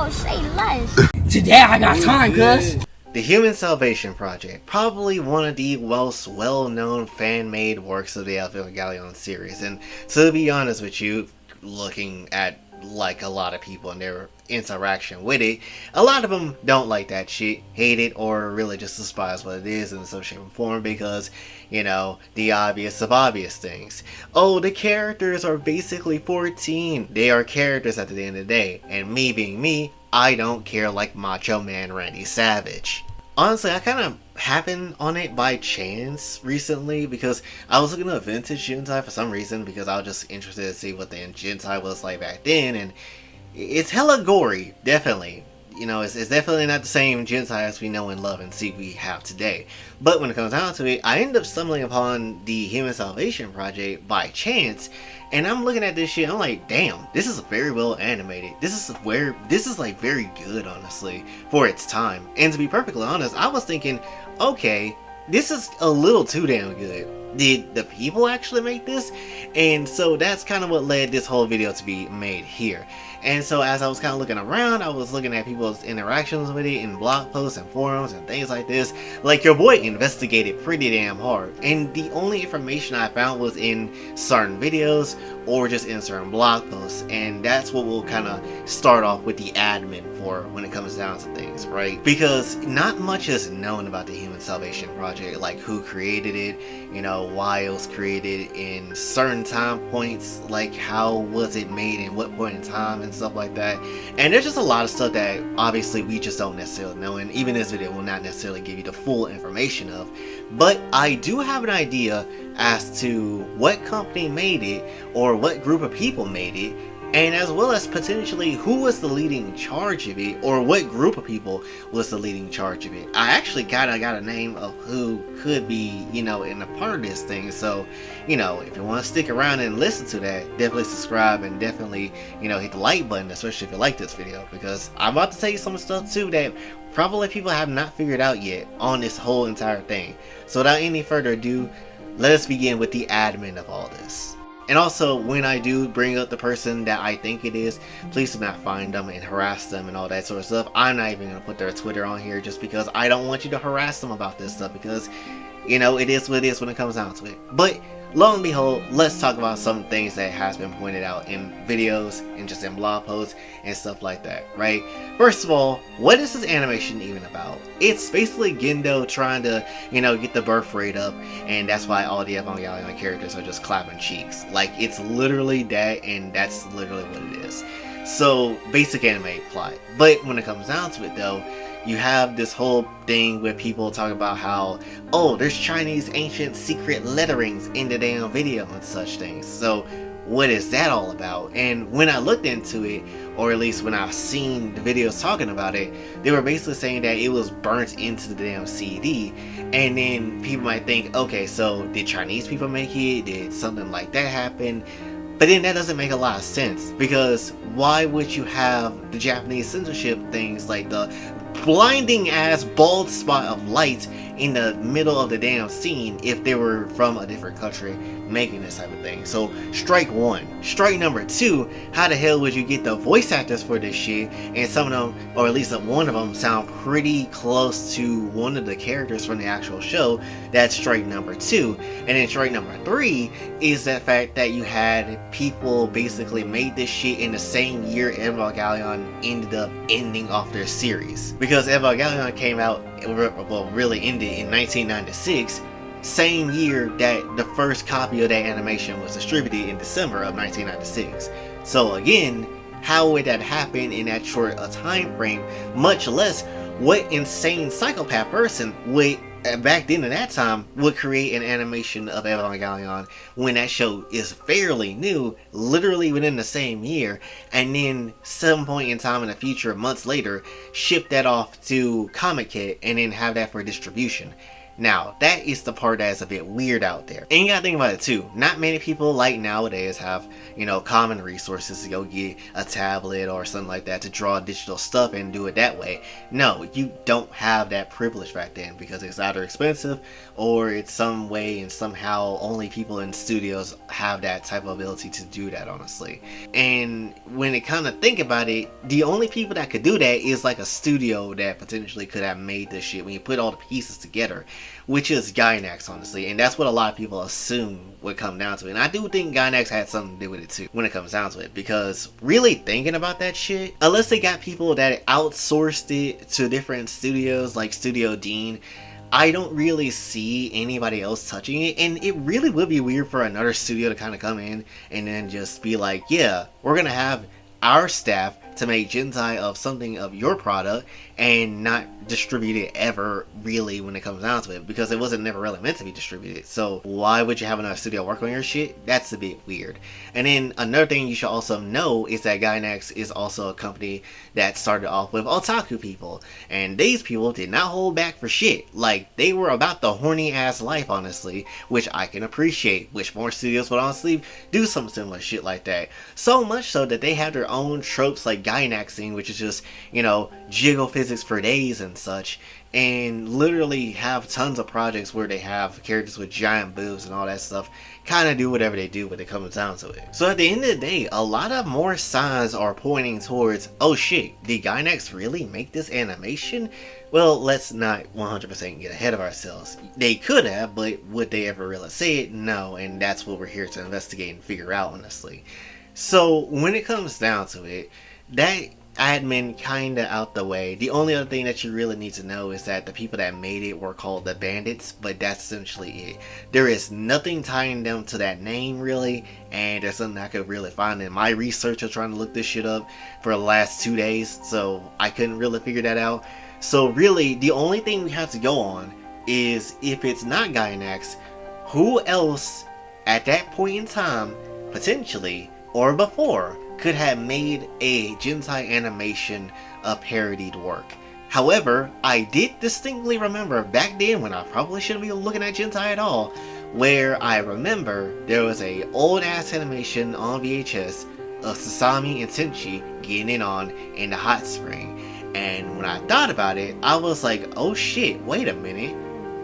Oh, say less. Today I got time, cuz. The Human Salvation Project, probably one of the most well-known fan-made works of the Evangelion series, and to be honest with you, looking at like a lot of people and their interaction with it, a lot of them don't like that shit, hate it, or really just despise what it is in some shape or form because, you know, the obvious of obvious things. Oh, the characters are basically 14. They are characters at the end of the day, and me being me, I don't care like Macho Man Randy Savage. Honestly, I kind of happened on it by chance recently because I was looking at vintage Gentai for some reason because I was just interested to see what the Gentai was like back then, and it's hella gory, definitely. You know, it's definitely not the same Gentai as we know and love and see we have today. But when it comes down to it, I ended up stumbling upon the Human Salvation Project by chance, and I'm looking at this shit, I'm like, damn, this is very well animated. This is like very good, honestly, for its time. And to be perfectly honest, I was thinking, okay, this is a little too damn good. Did the people actually make this? And so that's kind of what led this whole video to be made here. And so as I was kind of looking around, I was looking at people's interactions with it in blog posts and forums and things like this. Like, your boy investigated pretty damn hard, and the only information I found was in certain videos or just in certain blog posts, and that's what we'll kind of start off with the admin for when it comes down to things, right? Because not much is known about the Human Salvation Project, like who created it, you know, why it was created in certain time points, like how was it made and what point in time and stuff like that. And there's just a lot of stuff that obviously we just don't necessarily know, and even this video will not necessarily give you the full information of. But I do have an idea as to what company made it or what group of people made it, and as well as potentially who was the leading charge of it, or what group of people was the leading charge of it. I actually got a name of who could be, you know, in a part of this thing. So, you know, if you want to stick around and listen to that, definitely subscribe and definitely, you know, hit the like button, especially if you like this video, because I'm about to tell you some stuff too that probably people have not figured out yet on this whole entire thing. So without any further ado, let us begin with the admin of all this. And also, when I do bring up the person that I think it is, please do not find them and harass them and all that sort of stuff. I'm not even going to put their Twitter on here just because I don't want you to harass them about this stuff, because, you know, it is what it is when it comes down to it. But lo and behold, let's talk about some things that has been pointed out in videos and just in blog posts and stuff like that, right? First of all, what is this animation even about? It's basically Gendo trying to, you know, get the birth rate up, and that's why all the Evangelion characters are just clapping cheeks. Like, it's literally that, and that's literally what it is. So, basic anime plot. But when it comes down to it though, you have this whole thing where people talk about how, oh, there's Chinese ancient secret letterings in the damn video and such things. So what is that all about? And when I looked into it, or at least when I've seen the videos talking about it, they were basically saying that it was burnt into the damn CD. And then people might think, okay, so did Chinese people make it? Did something like that happen? But then that doesn't make a lot of sense, because why would you have the Japanese censorship things, like the blinding ass bald spot of light in the middle of the damn scene, if they were from a different country making this type of thing? So strike one. Strike number two, how the hell would you get the voice actors for this shit, and some of them, or at least one of them, sound pretty close to one of the characters from the actual show? That's strike number two. And then strike number three is that fact that you had people basically made this shit in the same year Evangelion ended up ending off their series, because Evangelion came out, well, really ended in 1996, same year that the first copy of that animation was distributed in December of 1996. So again, how would that happen in that short a time frame? Much less, what insane psychopath person would, back then in that time, would create an animation of Evangelion when that show is fairly new, literally within the same year, and then some point in time in the future, months later, ship that off to Comic Kit and then have that for distribution? Now, that is the part that's a bit weird out there. And you gotta think about it too. Not many people like nowadays have, common resources to go get a tablet or something like that to draw digital stuff and do it that way. No, you don't have that privilege back then because it's either expensive or it's some way and somehow only people in studios have that type of ability to do that, honestly. And when you kind of think about it, the only people that could do that is like a studio that potentially could have made this shit when you put all the pieces together, which is Gainax, honestly. And that's what a lot of people assume would come down to it. And I do think Gainax had something to do with it too when it comes down to it, because really thinking about that shit, unless they got people that outsourced it to different studios like Studio Dean, I don't really see anybody else touching it. And it really would be weird for another studio to kind of come in and then just be like, yeah, we're gonna have our staff to make Gentai of something of your product and not distribute it ever, really, when it comes down to it, because it wasn't never really meant to be distributed. So why would you have another studio work on your shit? That's a bit weird. And then another thing you should also know is that Gainax is also a company that started off with otaku people, and these people did not hold back for shit. Like, they were about the horny ass life, honestly, which I can appreciate, which more studios would honestly do some similar shit like that. So much so that they have their own tropes like Gainaxing, which is just, jiggle physics for days and such, and literally have tons of projects where they have characters with giant boobs and all that stuff kind of do whatever they do when it comes down to it. So at the end of the day, a lot of more signs are pointing towards, oh shit, did Gainax really make this animation? Well, let's not 100% get ahead of ourselves. They could have, but would they ever really say it? No, and that's what we're here to investigate and figure out, honestly. So when it comes down to it, that admin kinda out the way. The only other thing that you really need to know is that the people that made it were called the Bandits, but that's essentially it. There is nothing tying them to that name, really, and there's something I could really find in my research of trying to look this shit up for the last 2 days, so I couldn't really figure that out. So really, the only thing we have to go on is, if it's not Gainax, who else at that point in time, potentially, or before, could have made a Gentai animation a parodied work. However, I did distinctly remember back then, when I probably shouldn't be looking at Gentai at all, where I remember there was a old ass animation on VHS of Sasami and Tenchi getting it on in the hot spring. And when I thought about it, I was like, oh shit, wait a minute.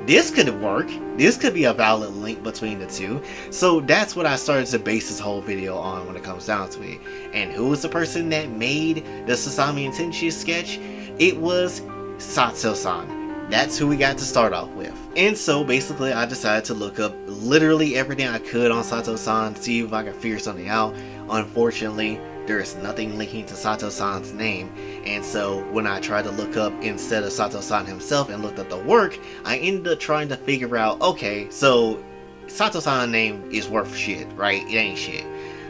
This could work. This could be a valid link between the two. So that's what I started to base this whole video on when it comes down to it. And who was the person that made the Sasami and Tenchi sketch? It was Sato-san. That's who we got to start off with. And so basically I decided to look up literally everything I could on Sato-san, see if I could figure something out. Unfortunately, there is nothing linking to Sato-san's name, and so when I tried to look up instead of Sato-san himself and looked up the work, I ended up trying to figure out, okay, so Sato-san's name is worth shit, right? It ain't shit.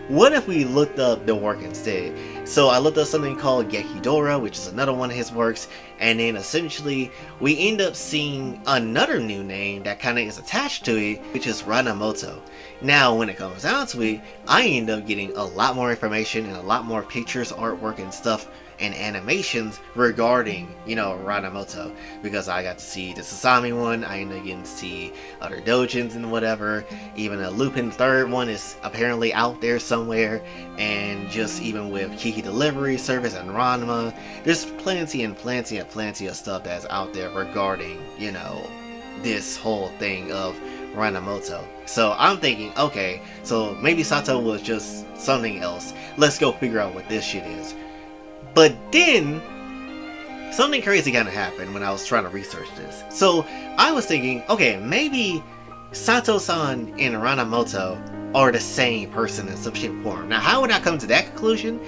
What if we looked up the work instead? So I looked up something called Gekidora, which is another one of his works, and then essentially we end up seeing another new name that kind of is attached to it, which is Ranamoto. Now when it comes down to it, I end up getting a lot more information and a lot more pictures, artwork and stuff and animations regarding, Ranamoto, because I got to see the Sasami one, I ended up getting to see other doujins and whatever, even a Lupin third one is apparently out there somewhere, and just even with Kiki Delivery Service and Ranma, there's plenty of stuff that's out there regarding, this whole thing of Ranamoto. So I'm thinking, okay, so maybe Sato was just something else. Let's go figure out what this shit is. But then, something crazy kind of happened when I was trying to research this. So, I was thinking, okay, maybe Sato-san and Ranamoto are the same person in some shape or form. Now, how would I come to that conclusion?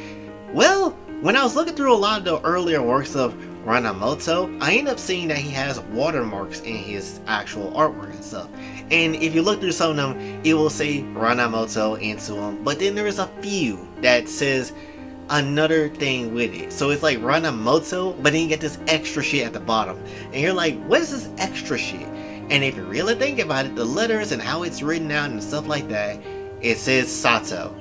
Well, when I was looking through a lot of the earlier works of Ranamoto, I ended up seeing that he has watermarks in his actual artwork and stuff. And if you look through some of them, it will say Ranamoto into them, but then there is a few that says another thing with it. So it's like Ranamoto, but then you get this extra shit at the bottom. And you're like, what is this extra shit? And if you really think about it, the letters and how it's written out and stuff like that, it says Sato.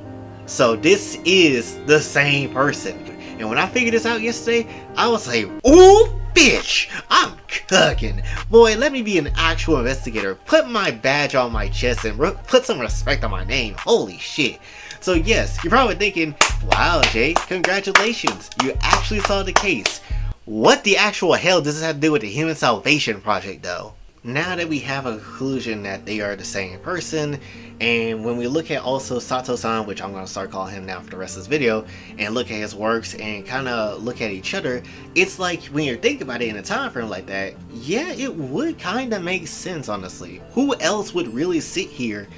So this is the same person. And when I figured this out yesterday, I was like, ooh, bitch, I'm cooking. Boy, let me be an actual investigator. Put my badge on my chest and put some respect on my name. Holy shit. So yes, you're probably thinking, wow, Jay, congratulations. You actually solved the case. What the actual hell does this have to do with the Human Salvation Project, though? Now that we have a conclusion that they are the same person, and when we look at also Sato-san, which I'm going to start calling him now for the rest of this video, and look at his works and kind of look at each other, it's like when you're thinking about it in a time frame like that, yeah, it would kind of make sense, honestly. Who else would really sit here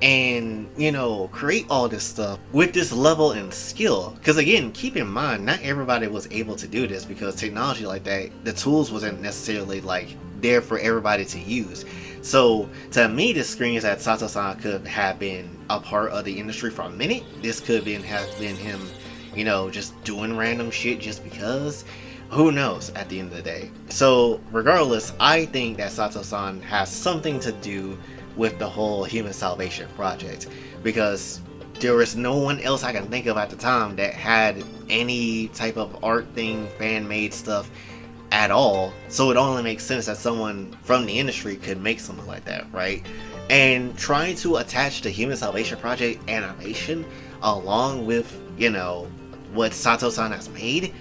and, you know, create all this stuff with this level and skill? Because again, keep in mind, not everybody was able to do this because technology like that, the tools wasn't necessarily like there for everybody to use. So to me, this screams that Sato-san could have been a part of the industry for a minute. This could have been him, you know, just doing random shit just because. Who knows at the end of the day. So regardless, I think that Sato-san has something to do with the whole Human Salvation Project, because there was no one else I can think of at the time that had any type of art thing, fan-made stuff at all. So it only makes sense that someone from the industry could make something like that, right? And trying to attach the Human Salvation Project animation along with, you know, what Sato-san has made,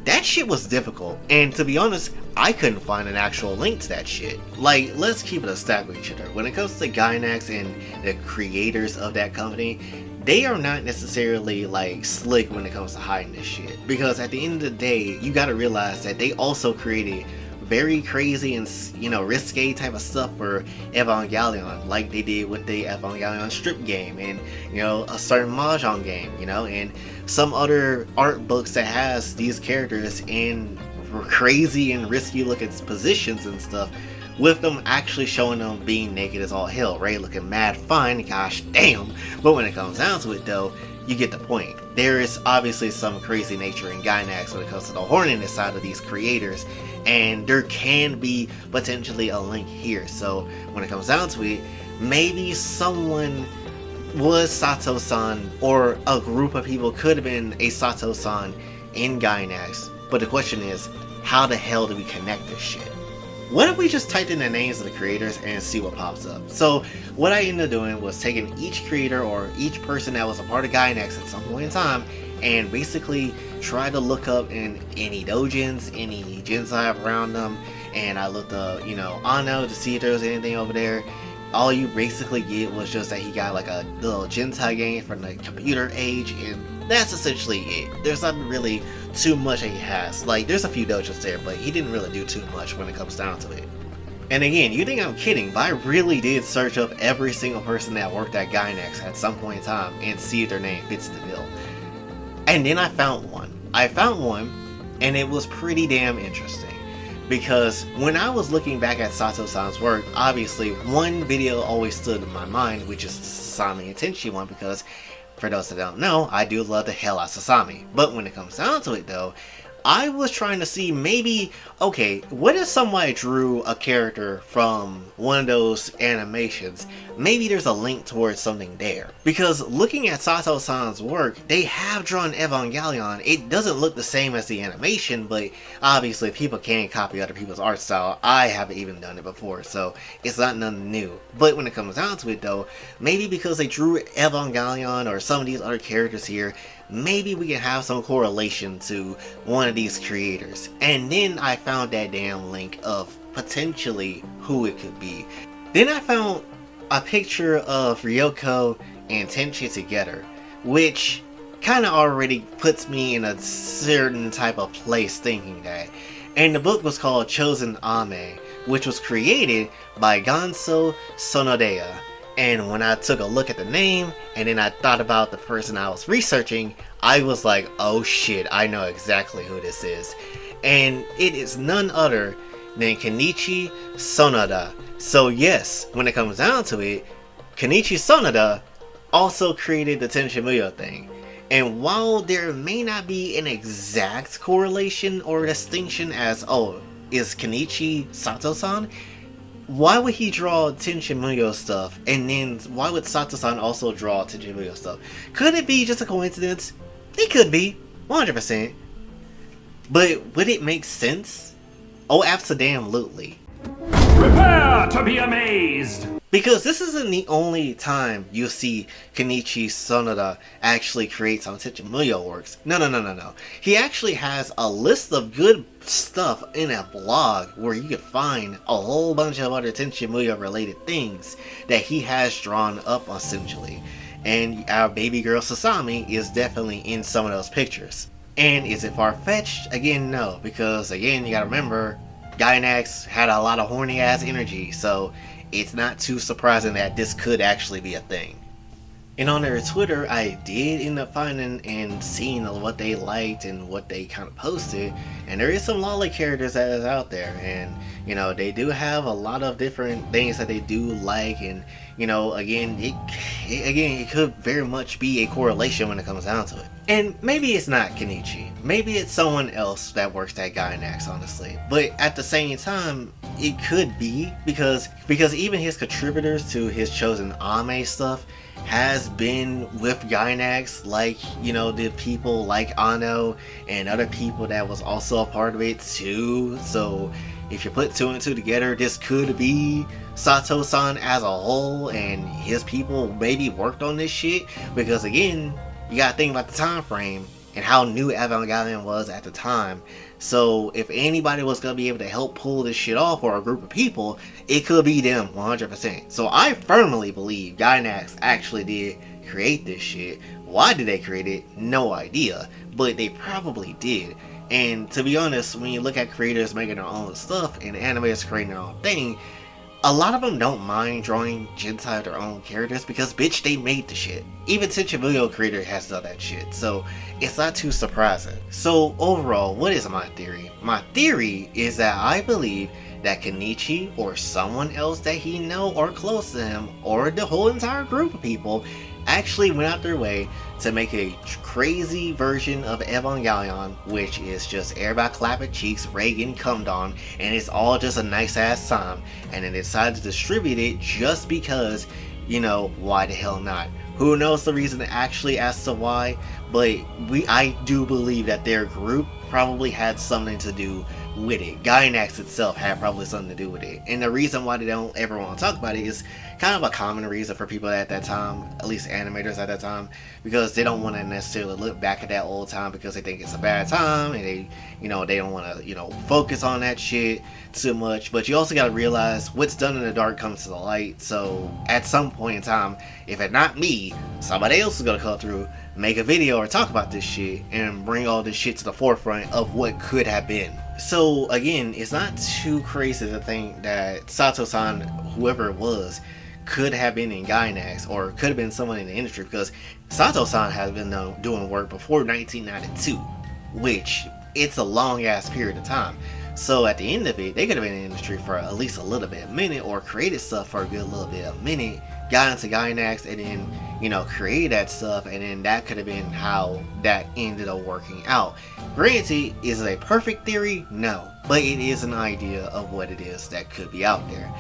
that shit was difficult. And to be honest, I couldn't find an actual link to that shit. Like, let's keep it a stack with each other. When it comes to Gainax and the creators of that company, they are not necessarily like slick when it comes to hiding this shit, because at the end of the day, you gotta realize that they also created very crazy and, you know, risque type of stuff for Evangelion, like they did with the Evangelion strip game, and, you know, a certain Mahjong game, you know, and some other art books that has these characters in crazy and risky looking positions and stuff, with them actually showing them being naked as all hell, right? Looking mad fine, gosh damn. But when it comes down to it though, you get the point. There is obviously some crazy nature in Gainax when it comes to the horniness side of these creators, and there can be potentially a link here. So when it comes down to it, maybe someone was Sato-san, or a group of people could have been a Sato-san in Gainax. But the question is, how the hell do we connect this shit? What if we just typed in the names of the creators and see what pops up? So what I ended up doing was taking each creator or each person that was a part of Gainax at some point in time and basically try to look up in any dojins, any gens I have around them, and I looked up, you know, Ano to see if there was anything over there. All you basically get was just that he got like a little Gentai game from the computer age, and that's essentially it. There's not really too much that he has. Like, there's a few dojos there, but he didn't really do too much when it comes down to it. And again, you think I'm kidding, but I really did search up every single person that worked at Gainax at some point in time and see if their name fits the bill. And then I found one. And it was pretty damn interesting. Because when I was looking back at Sato-san's work, obviously one video always stood in my mind, which is the Sasami and Tenchi one, because for those that don't know, I do love the hell out of Sasami. But when it comes down to it though, I was trying to see maybe, okay, what if somebody drew a character from one of those animations? Maybe there's a link towards something there. Because looking at Sato-san's work, they have drawn Evangelion. It doesn't look the same as the animation, but obviously people can copy other people's art style. I haven't even done it before, so it's not nothing new. But when it comes down to it though, maybe because they drew Evangelion or some of these other characters here, maybe we can have some correlation to one of these creators. And then I found that damn link of potentially who it could be. Then I found a picture of Ryoko and Tenchi together, which kind of already puts me in a certain type of place thinking that. And the book was called Chosen Ame, which was created by Gonzo Sonodea. And when I took a look at the name, and then I thought about the person I was researching, I was like, oh shit, I know exactly who this is. And it is none other than Kenichi Sonoda. So yes, when it comes down to it, Kenichi Sonoda also created the Tenchimuyo thing. And while there may not be an exact correlation or distinction as, oh, is Kenichi Sato-san? Why would he draw Tenchimuyo stuff, and then why would Sato-san also draw Tenchimuyo stuff? Could it be just a coincidence? It could be, 100%. But would it make sense? Oh, absolutely. Prepare to be amazed! Because this isn't the only time you'll see Kenichi Sonoda actually create some Tenchi Muyo works. No. He actually has a list of good stuff in a blog where you can find a whole bunch of other Tenchi Muyo related things that he has drawn up essentially. And our baby girl Sasami is definitely in some of those pictures. And is it far-fetched? Again, no. Because again, you gotta remember, Gainax had a lot of horny ass energy, so it's not too surprising that this could actually be a thing. And on their Twitter, I did end up finding and seeing what they liked and what they kind of posted. And there is some lolly characters that is out there. And, you know, they do have a lot of different things that they do like. And, you know, again, it could very much be a correlation when it comes down to it. And maybe it's not Kenichi. Maybe it's someone else that works at Gainax, honestly. But at the same time, it could be because even his contributors to his chosen anime stuff has been with Gainax, like, you know, the people like Ano and other people that was also a part of it too. So if you put two and two together, this could be Sato-san as a whole, and his people maybe worked on this shit. Because again, you gotta think about the time frame and how new Evangelion was at the time. So if anybody was gonna be able to help pull this shit off, or a group of people, it could be them 100%. So I firmly believe Gainax actually did create this shit. Why did they create it? No idea, but they probably did. And to be honest, when you look at creators making their own stuff and animators creating their own thing, a lot of them don't mind drawing Gentai of their own characters because, bitch, they made the shit. Even Tenchi Muyo creator has done that shit, so it's not too surprising. So overall, what is my theory? My theory is that I believe that Kenichi or someone else that he know or close to him, or the whole entire group of people, actually went out their way to make a crazy version of Evangelion, which is just everybody clapping cheeks, Reagan cummed on, and it's all just a nice ass time, and then they decided to distribute it just because, you know, why the hell not? Who knows the reason actually as to why, but I do believe that their group probably had something to do with it. Gainax itself had probably something to do with it. And the reason why they don't ever want to talk about it is kind of a common reason for people at that time, at least animators at that time, because they don't want to necessarily look back at that old time because they think it's a bad time, and they, you know, they don't want to, you know, focus on that shit too much. But you also got to realize what's done in the dark comes to the light. So at some point in time, if it's not me, somebody else is going to come through, make a video or talk about this shit, and bring all this shit to the forefront of what could have been. So again, it's not too crazy to think that Sato-san, whoever it was, could have been in Gainax, or could have been someone in the industry, because Sato-san has been doing work before 1992, which it's a long ass period of time. So at the end of it, they could have been in the industry for at least a little bit, a minute, or created stuff for a good little bit, a minute, got into Gainax, and then, you know, created that stuff, and then that could have been how that ended up working out. Granted, is it a perfect theory? No, but it is an idea of what it is that could be out there.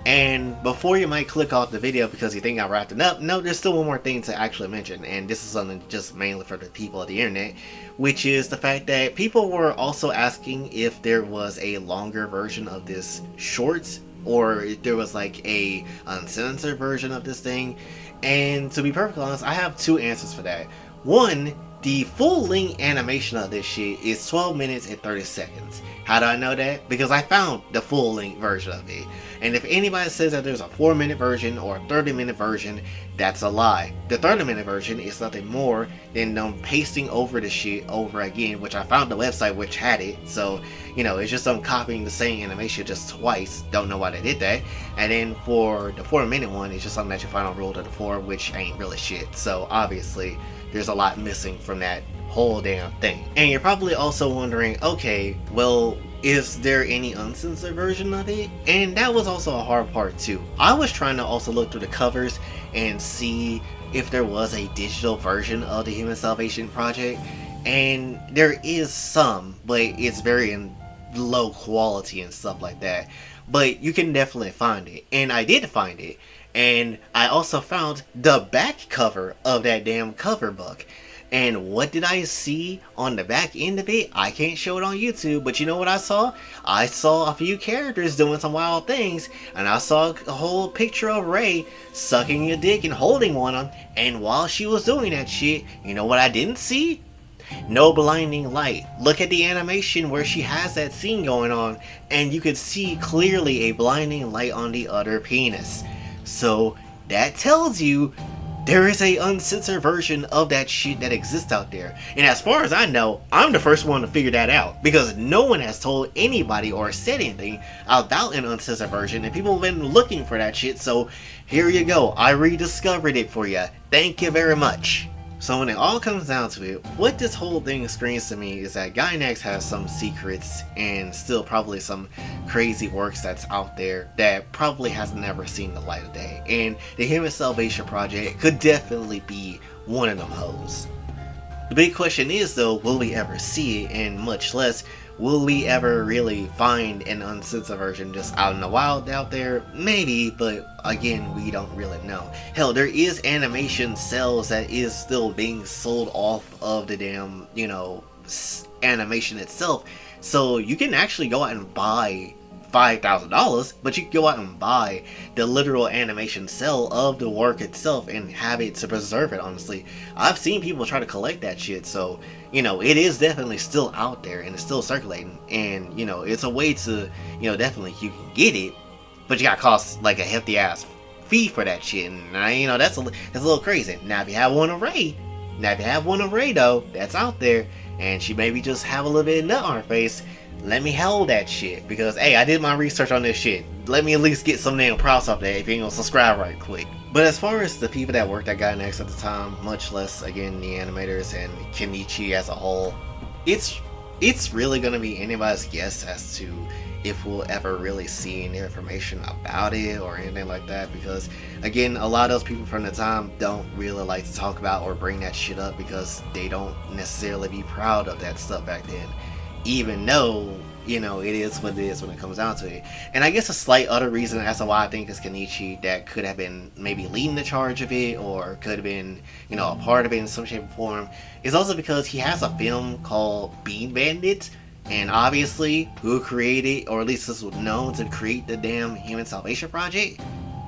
And before you might click off the video because you think I wrapped it up, no, there's still one more thing to actually mention, and this is something just mainly for the people of the internet, which is the fact that people were also asking if there was a longer version of this short, or if there was like a uncensored version of this thing. And to be perfectly honest, I have two answers for that. One, the full-length animation of this shit is 12 minutes and 30 seconds. How do I know that? Because I found the full-length version of it. And if anybody says that there's a 4-minute version or a 30-minute version, that's a lie. The 30-minute version is nothing more than them pasting over the shit over again, which I found the website which had it. So, you know, it's just them copying the same animation just twice. Don't know why they did that. And then for the 4-minute one, it's just something that you find on Rule of the 4, which ain't really shit. So obviously, there's a lot missing from that whole damn thing. And you're probably also wondering, okay, well, is there any uncensored version of it? And that was also a hard part too. I was trying to also look through the covers and see if there was a digital version of the Human Salvation Project, and there is some, but it's very in low quality and stuff like that. But you can definitely find it, and I did find it. And I also found the back cover of that damn cover book. And what did I see on the back end of it? I can't show it on YouTube, but you know what I saw? I saw a few characters doing some wild things, and I saw a whole picture of Rey sucking a dick and holding one on, and while she was doing that shit, you know what I didn't see? No blinding light. Look at the animation where she has that scene going on, and you could see clearly a blinding light on the other penis. So that tells you there is a uncensored version of that shit that exists out there. And as far as I know, I'm the first one to figure that out, because no one has told anybody or said anything about an uncensored version, and people have been looking for that shit. So here you go, I rediscovered it for you. Thank you very much. So when it all comes down to it, what this whole thing screams to me is that Gainax has some secrets and still probably some crazy works that's out there that probably has never seen the light of day. And the Human Salvation Project could definitely be one of them hoes. The big question is though, will we ever see it, and much less, will we ever really find an uncensored version just out in the wild out there? Maybe, but again, we don't really know. Hell, there is animation cells that is still being sold off of the damn, animation itself. So you can actually go out and buy $5,000, but you can go out and buy the literal animation cell of the work itself and have it to preserve it. Honestly, I've seen people try to collect that shit, so it is definitely still out there and it's still circulating, and it's a way to definitely you can get it, but you gotta cost like a hefty ass fee for that shit, and that's a little crazy. Now if you have one of Rey though, that's out there, and she maybe just have a little bit of nut on her face, let me hold that shit, because hey, I did my research on this shit. Let me at least get some damn props up there if you ain't gonna subscribe right quick. But as far as the people that worked at Gainax at the time, much less again the animators and Kenichi as a whole, it's really gonna be anybody's guess as to if we'll ever really see any information about it or anything like that, because again, a lot of those people from the time don't really like to talk about or bring that shit up because they don't necessarily be proud of that stuff back then, even though it is what it is when it comes down to it. And I guess a slight other reason as to why I think it's Kenichi that could have been maybe leading the charge of it, or could have been a part of it in some shape or form, is also because he has a film called Bean Bandit, and obviously who created, or at least this was known to create, the damn Human Salvation Project?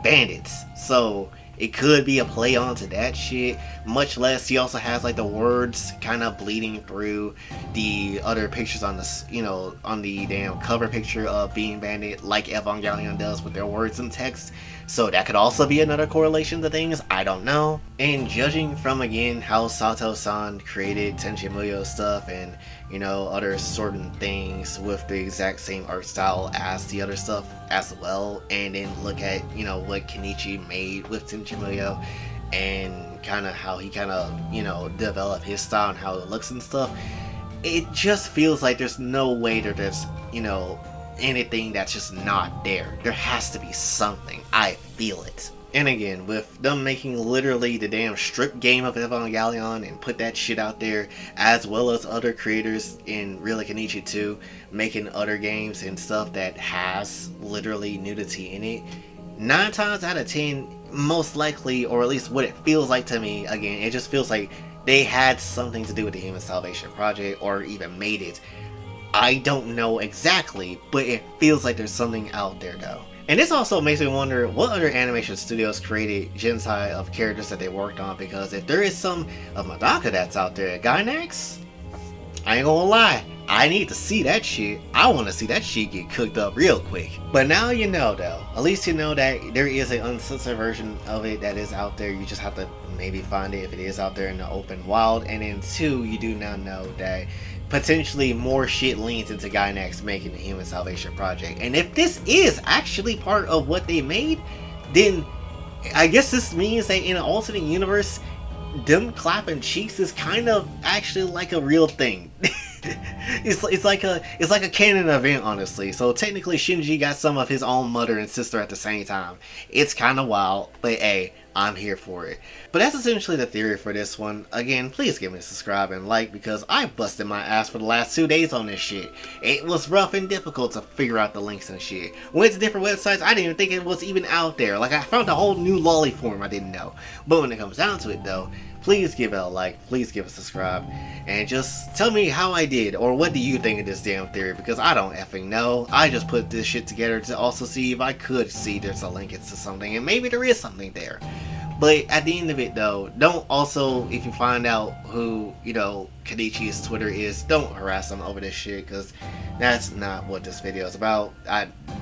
Bandits. So it could be a play onto that shit. Much less, he also has like the words kind of bleeding through the other pictures on the, on the damn cover picture of Bean Bandit, like Evangelion does with their words and text. So that could also be another correlation to things, I don't know. And judging from, again, how Sato-san created Tenchi Muyo stuff and, other certain things with the exact same art style as the other stuff as well, and then look at, what Kenichi made with Tenchi Muyo, and kind of how he kind of, developed his style and how it looks and stuff, it just feels like there's no way that there's, anything that's just not there. There has to be something. I feel it. And again, with them making literally the damn strip game of Evangelion and put that shit out there, as well as other creators in really Kenichi too, making other games and stuff that has literally nudity in it, 9 times out of 10, most likely, or at least what it feels like to me, again, it just feels like they had something to do with the Human Salvation Project, or even made it. I don't know exactly, but it feels like there's something out there though. And this also makes me wonder what other animation studios created Gensai of characters that they worked on, because if there is some of Madaka that's out there at Gainax, I ain't gonna lie, I need to see that shit. I want to see that shit get cooked up real quick. But now you know though, at least you know that there is an uncensored version of it that is out there. You just have to maybe find it if it is out there in the open wild. And then 2, you do now know that potentially more shit leans into Gainax making the Human Salvation Project. And if this is actually part of what they made, then I guess this means that in an alternate universe, them clapping cheeks is kind of actually like a real thing. It's like a canon event, honestly. So technically Shinji got some of his own mother and sister at the same time. It's kind of wild, but hey, I'm here for it. But that's essentially the theory for this one. Again, please give me a subscribe and like, because I busted my ass for the last 2 days on this shit. It was rough and difficult to figure out the links and shit. Went to different websites, I didn't even think it was even out there. Like, I found a whole new lolly form I didn't know. But when it comes down to it though, please give it a like, please give it a subscribe, and just tell me how I did, or what do you think of this damn theory, because I don't effing know. I just put this shit together to also see if I could see there's a link to something, and maybe there is something there. But at the end of it though, don't also, if you find out who, you know, Kenichi's Twitter is, don't harass him over this shit, because that's not what this video is about.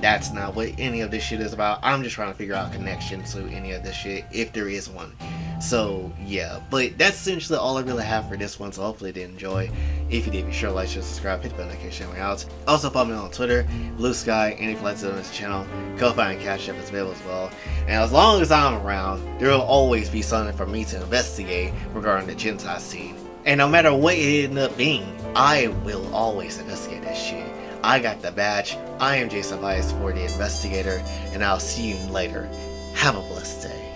That's not what any of this shit is about. I'm just trying to figure out a connection to any of this shit, if there is one. So yeah, but that's essentially all I really have for this one, so hopefully you did enjoy. If you did, be sure to like, share, subscribe, hit the bell notification me out. Also follow me on Twitter, Blue Sky, and if you'd like to donate to the channel, Kofi and Cash App is available as well. And as long as I'm around, there will always be something for me to investigate regarding the Gentai scene. And no matter what it ends up being, I will always investigate that shit. I got the badge. I am Jason Vice for the Investigator, and I'll see you later. Have a blessed day.